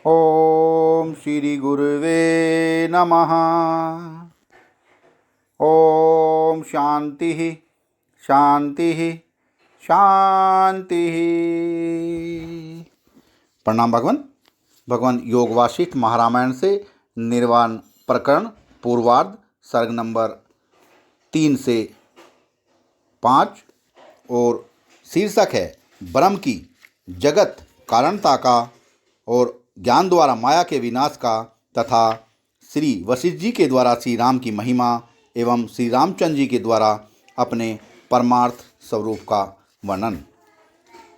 ओम श्री गुरुवे नमः। ओम शांति शांति शांति। प्रणाम भगवान। भगवान योग वासिष्ठ महारामायण से निर्वाण प्रकरण पूर्वार्ध सर्ग नंबर 3 से 5 और शीर्षक है ब्रह्म की जगत कारणता का और ज्ञान द्वारा माया के विनाश का तथा श्री वशिष्ठ जी के द्वारा श्री राम की महिमा एवं श्री रामचंद्र जी के द्वारा अपने परमार्थ स्वरूप का वर्णन।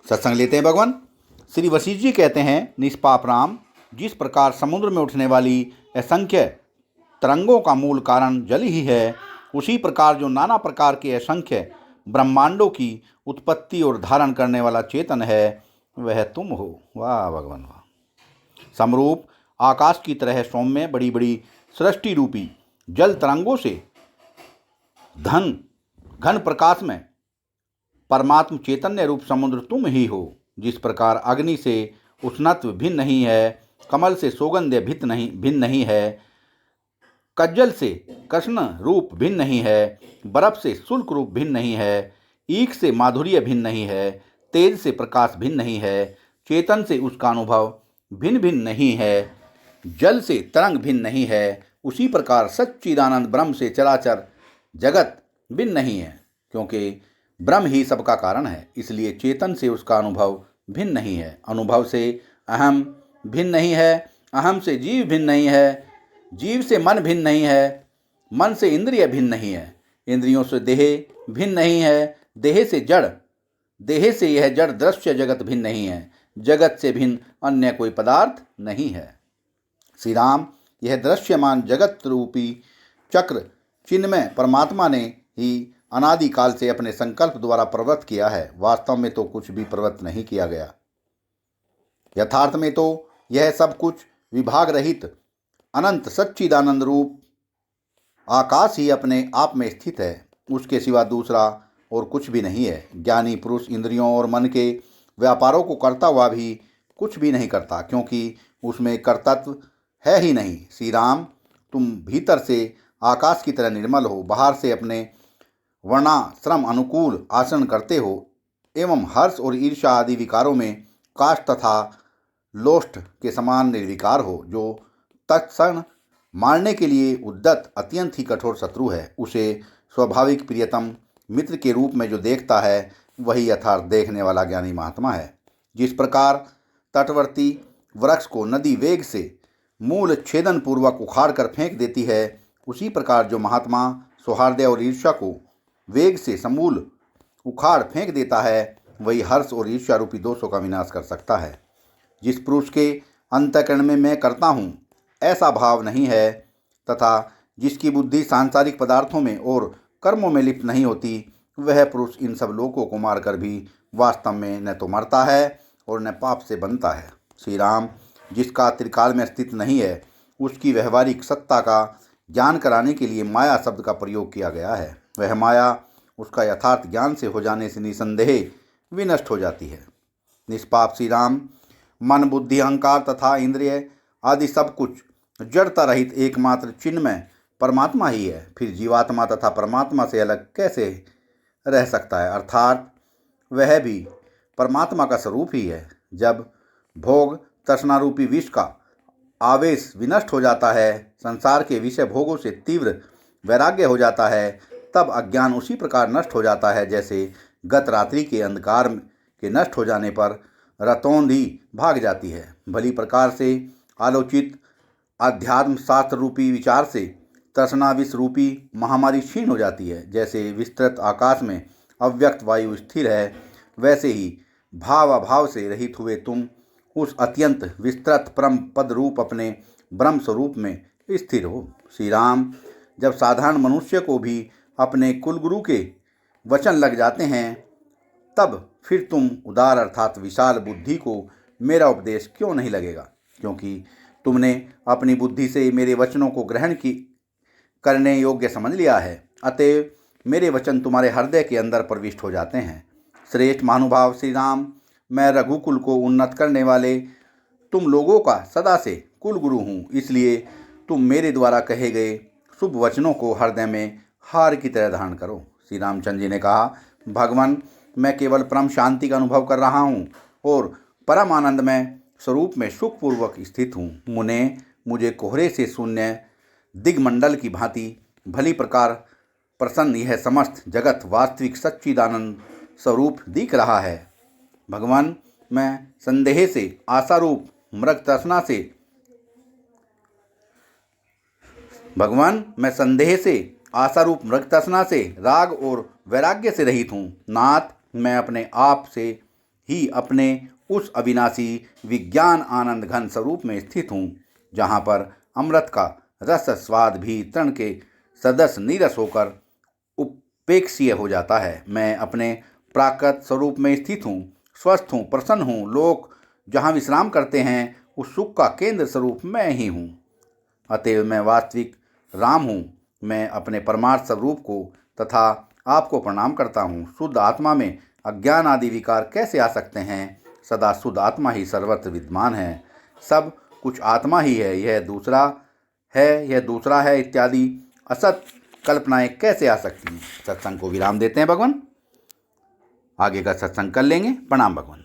सत्संग लेते हैं भगवान। श्री वशिष्ठ जी कहते हैं, निष्पाप राम, जिस प्रकार समुद्र में उठने वाली असंख्य तरंगों का मूल कारण जल ही है, उसी प्रकार जो नाना प्रकार के असंख्य ब्रह्मांडों की उत्पत्ति और धारण करने वाला चेतन है, वह तुम हो। वाह भगवान वाह। समरूप आकाश की तरह सौम्य बड़ी बड़ी सृष्टि रूपी जल तरंगों से घन प्रकाश में परमात्म चैतन्य रूप समुद्र तुम ही हो। जिस प्रकार अग्नि से उष्णत्व भिन्न नहीं है, कमल से सौगंध्य भिन्न नहीं है, कज्जल से कृष्ण रूप भिन्न नहीं है, बर्फ से शुल्क रूप भिन्न नहीं है, ईख से माधुर्य भिन्न नहीं है, तेज से प्रकाश भिन्न नहीं है, चेतन से उसका अनुभव भिन्न भिन्न नहीं है, जल से तरंग भिन्न नहीं है, उसी प्रकार सच्चिदानंद ब्रह्म से चराचर जगत भिन्न नहीं है। क्योंकि ब्रह्म ही सबका कारण है, इसलिए चेतन से उसका अनुभव भिन्न नहीं है, अनुभव से अहम भिन्न नहीं है, अहम से जीव भिन्न नहीं है, जीव से मन भिन्न नहीं है, मन से इंद्रिय भिन्न नहीं है, इंद्रियों से देह भिन्न नहीं है, देह से जड़, देह से यह जड़ दृश्य जगत भिन्न नहीं है, जगत से भिन्न अन्य कोई पदार्थ नहीं है। श्री राम, यह दृश्यमान जगत रूपी चक्र चिन्मय परमात्मा ने ही अनादिकाल से अपने संकल्प द्वारा प्रवृत्त किया है। वास्तव में तो कुछ भी प्रवृत्त नहीं किया गया। यथार्थ में तो यह सब कुछ विभाग रहित अनंत सच्चिदानंद रूप आकाश ही अपने आप में स्थित है, उसके सिवा दूसरा और कुछ भी नहीं है। ज्ञानी पुरुष इंद्रियों और मन के व्यापारों को करता हुआ भी कुछ भी नहीं करता, क्योंकि उसमें कर्तृत्व है ही नहीं। श्री राम, तुम भीतर से आकाश की तरह निर्मल हो, बाहर से अपने वर्णाश्रम अनुकूल आचरण करते हो एवं हर्ष और ईर्ष्या आदि विकारों में काष्ठ तथा लोष्ठ के समान निर्विकार हो। जो तत्क्षण मारने के लिए उद्यत अत्यंत ही कठोर शत्रु है, उसे स्वाभाविक प्रियतम मित्र के रूप में जो देखता है, वही यथार्थ देखने वाला ज्ञानी महात्मा है। जिस प्रकार तटवर्ती वृक्ष को नदी वेग से मूल छेदन पूर्वक उखाड़ कर फेंक देती है, उसी प्रकार जो महात्मा सौहार्द और ईर्ष्या को वेग से समूल उखाड़ फेंक देता है, वही हर्ष और ईर्ष्या रूपी दोषों का विनाश कर सकता है। जिस पुरुष के अंतःकरण में मैं करता हूँ ऐसा भाव नहीं है तथा जिसकी बुद्धि सांसारिक पदार्थों में और कर्मों में लिप्त नहीं होती, वह पुरुष इन सब लोगों को मारकर भी वास्तव में न तो मरता है और न पाप से बनता है। श्री राम, जिसका त्रिकाल में अस्तित्व नहीं है, उसकी व्यवहारिक सत्ता का ज्ञान कराने के लिए माया शब्द का प्रयोग किया गया है। वह माया उसका यथार्थ ज्ञान से हो जाने से निसंदेह विनष्ट हो जाती है। निष्पाप श्री राम, मन बुद्धि अहंकार तथा इंद्रिय आदि सब कुछ जड़ता रहित एकमात्र चिन्मय परमात्मा ही है। फिर जीवात्मा तथा परमात्मा से अलग कैसे रह सकता है, अर्थात वह भी परमात्मा का स्वरूप ही है। जब भोग तृष्णा रूपी विष का आवेश विनष्ट हो जाता है, संसार के विषय भोगों से तीव्र वैराग्य हो जाता है, तब अज्ञान उसी प्रकार नष्ट हो जाता है जैसे गत रात्रि के अंधकार के नष्ट हो जाने पर रतौंधी भाग जाती है। भली प्रकार से आलोचित अध्यात्म शास्त्र रूपी विचार से तृष्णा विष रूपी महामारी क्षीण हो जाती है। जैसे विस्तृत आकाश में अव्यक्त वायु स्थिर है, वैसे ही भाव अभाव से रहित हुए तुम उस अत्यंत विस्तृत परम पद रूप अपने ब्रह्म स्वरूप में स्थिर हो। श्री राम, जब साधारण मनुष्य को भी अपने कुलगुरु के वचन लग जाते हैं, तब फिर तुम उदार अर्थात विशाल बुद्धि को मेरा उपदेश क्यों नहीं लगेगा, क्योंकि तुमने अपनी बुद्धि से मेरे वचनों को ग्रहण करने योग्य समझ लिया है। अतएव मेरे वचन तुम्हारे हृदय के अंदर प्रविष्ट हो जाते हैं। श्रेष्ठ महानुभाव श्री राम, मैं रघुकुल को उन्नत करने वाले तुम लोगों का सदा से कुल गुरु हूँ, इसलिए तुम मेरे द्वारा कहे गए शुभ वचनों को हृदय में हार की तरह धारण करो। श्री रामचंद्र जी ने कहा, भगवान, मैं केवल परम शांति का अनुभव कर रहा हूँ और परम आनंदमय स्वरूप में सुखपूर्वक स्थित हूँ। मुझे कोहरे से शून्य दिग्मंडल की भांति भली प्रकार प्रसन्न यह समस्त जगत वास्तविक सच्चिदानंद स्वरूप दिख रहा है। भगवान, मैं संदेह से आशारूप मृग तृष्णा से राग और वैराग्य से रहित हूँ। नाथ, मैं अपने आप से ही अपने उस अविनाशी विज्ञान आनंद घन स्वरूप में स्थित हूँ, जहाँ पर अमृत का रस स्वाद भी तृण के सदस्य नीरस होकर उपेक्षीय हो जाता है। मैं अपने प्राकृत स्वरूप में स्थित हूँ, स्वस्थ हूँ, प्रसन्न हूँ। लोग जहाँ विश्राम करते हैं उस सुख का केंद्र स्वरूप मैं ही हूँ। अतएव मैं वास्तविक राम हूँ। मैं अपने परमार्थ स्वरूप को तथा आपको प्रणाम करता हूँ। शुद्ध आत्मा में अज्ञान आदि विकार कैसे आ सकते हैं? सदा शुद्ध आत्मा ही सर्वत्र विद्यमान है। सब कुछ आत्मा ही है, यह दूसरा है इत्यादि असत कल्पनाएं कैसे आ सकती हैं? सत्संग को विराम देते हैं भगवान, आगे का सत्संग कर लेंगे। प्रणाम भगवान।